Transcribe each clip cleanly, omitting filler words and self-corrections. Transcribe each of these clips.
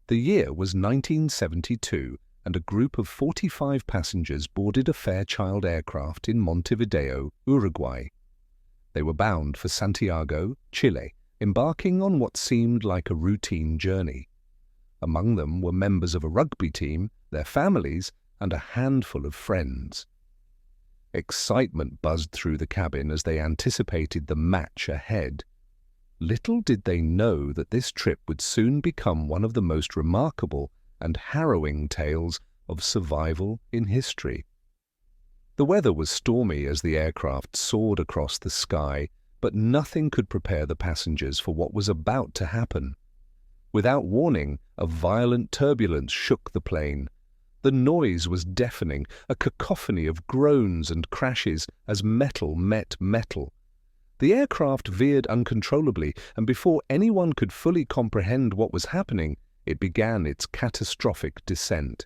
The year was 1972, and a group of 45 passengers boarded a Fairchild aircraft in Montevideo, Uruguay. They were bound for Santiago, Chile, embarking on what seemed like a routine journey. Among them were members of a rugby team, their families, and a handful of friends. Excitement buzzed through the cabin as they anticipated the match ahead. Little did they know that this trip would soon become one of the most remarkable and harrowing tales of survival in history. The weather was stormy as the aircraft soared across the sky, but nothing could prepare the passengers for what was about to happen. Without warning, a violent turbulence shook the plane. The noise was deafening, a cacophony of groans and crashes as metal met metal. The aircraft veered uncontrollably, and before anyone could fully comprehend what was happening, it began its catastrophic descent.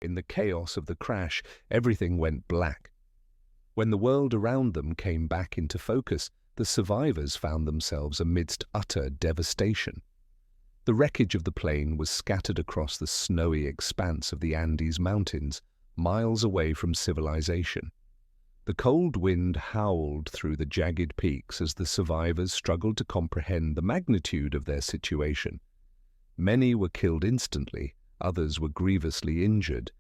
In the chaos of the crash, everything went black. When the world around them came back into focus, the survivors found themselves amidst utter devastation. The wreckage of the plane was scattered across the snowy expanse of the Andes Mountains, miles away from civilization. The cold wind howled through the jagged peaks as the survivors struggled to comprehend the magnitude of their situation. Many were killed instantly, others were grievously injured.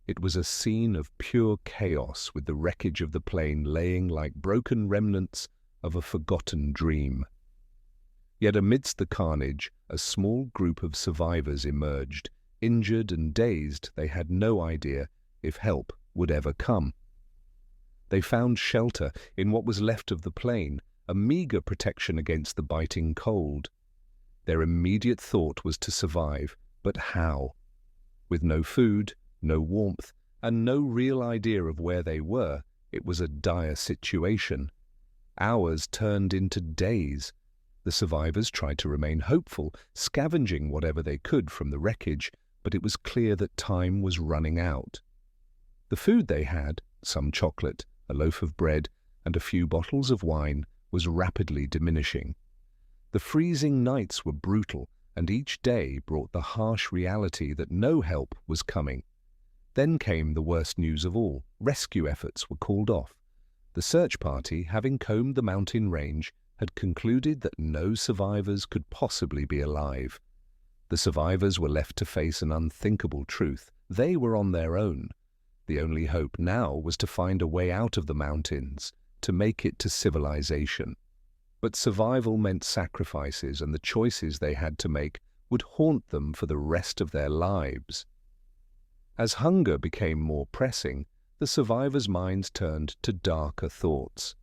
It was a scene of pure chaos, with the wreckage of the plane laying like broken remnants of a forgotten dream. Yet amidst the carnage, a small group of survivors emerged. Injured and dazed, they had no idea if help would ever come. They found shelter in what was left of the plane, a meager protection against the biting cold. Their immediate thought was to survive, but how? With no food, no warmth, and no real idea of where they were, it was a dire situation. Hours turned into days. The survivors tried to remain hopeful, scavenging whatever they could from the wreckage, but it was clear that time was running out. The food they had, some chocolate, a loaf of bread, and a few bottles of wine, was rapidly diminishing. The freezing nights were brutal, and each day brought the harsh reality that no help was coming. Then came the worst news of all. Rescue efforts were called off. The search party, having combed the mountain range, had concluded that no survivors could possibly be alive. The survivors were left to face an unthinkable truth. They were on their own. The only hope now was to find a way out of the mountains, to make it to civilization. But survival meant sacrifices, and the choices they had to make would haunt them for the rest of their lives. As hunger became more pressing, the survivors' minds turned to darker thoughts.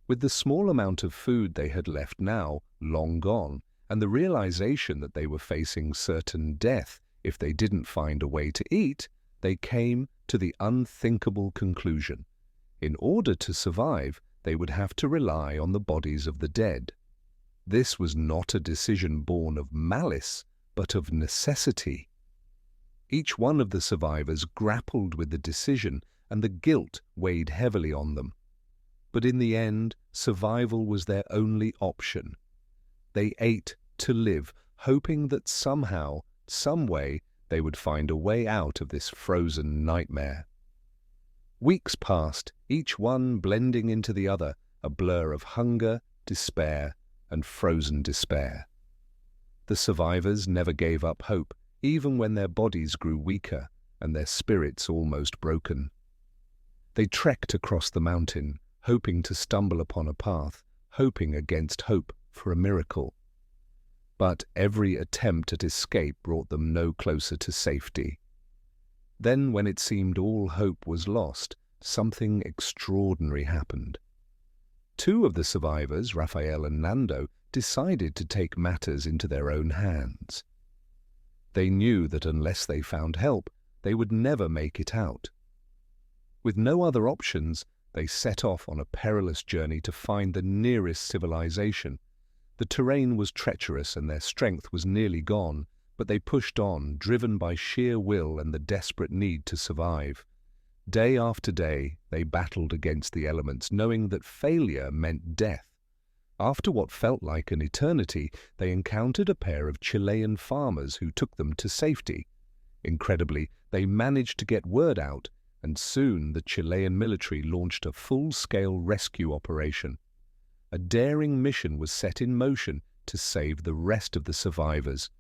With the small amount of food they had left now long gone, and the realization that they were facing certain death if they didn't find a way to eat, they came to the unthinkable conclusion. In order to survive, they would have to rely on the bodies of the dead. This was not a decision born of malice, but of necessity. Each one of the survivors grappled with the decision, and the guilt weighed heavily on them. But in the end, survival was their only option. They ate to live, hoping that somehow, some way, they would find a way out of this frozen nightmare. Weeks passed, each one blending into the other, a blur of hunger, despair, and frozen despair. The survivors never gave up hope, even when their bodies grew weaker and their spirits almost broken. They trekked across the mountain, hoping to stumble upon a path, hoping against hope for a miracle. But every attempt at escape brought them no closer to safety. Then, when it seemed all hope was lost, something extraordinary happened. Two of the survivors, Rafael and Nando, decided to take matters into their own hands. They knew that unless they found help, they would never make it out. With no other options, they set off on a perilous journey to find the nearest civilization. The terrain was treacherous and their strength was nearly gone, but they pushed on, driven by sheer will and the desperate need to survive. Day after day, they battled against the elements, knowing that failure meant death. After what felt like an eternity, they encountered a pair of Chilean farmers who took them to safety. Incredibly, they managed to get word out, and soon the Chilean military launched a full-scale rescue operation. A daring mission was set in motion to save the rest of the survivors.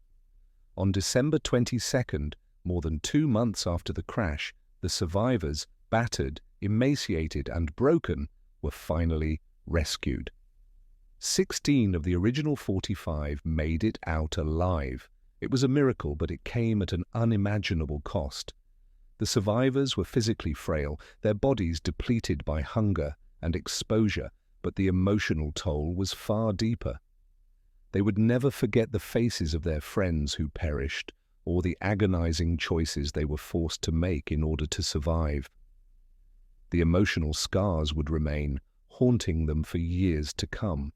On December 22nd, more than 2 months after the crash, the survivors, battered, emaciated, and broken, were finally rescued. 16 of the original 45 made it out alive. It was a miracle, but it came at an unimaginable cost. The survivors were physically frail, their bodies depleted by hunger and exposure, but the emotional toll was far deeper. They would never forget the faces of their friends who perished, or the agonizing choices they were forced to make in order to survive. The emotional scars would remain, haunting them for years to come.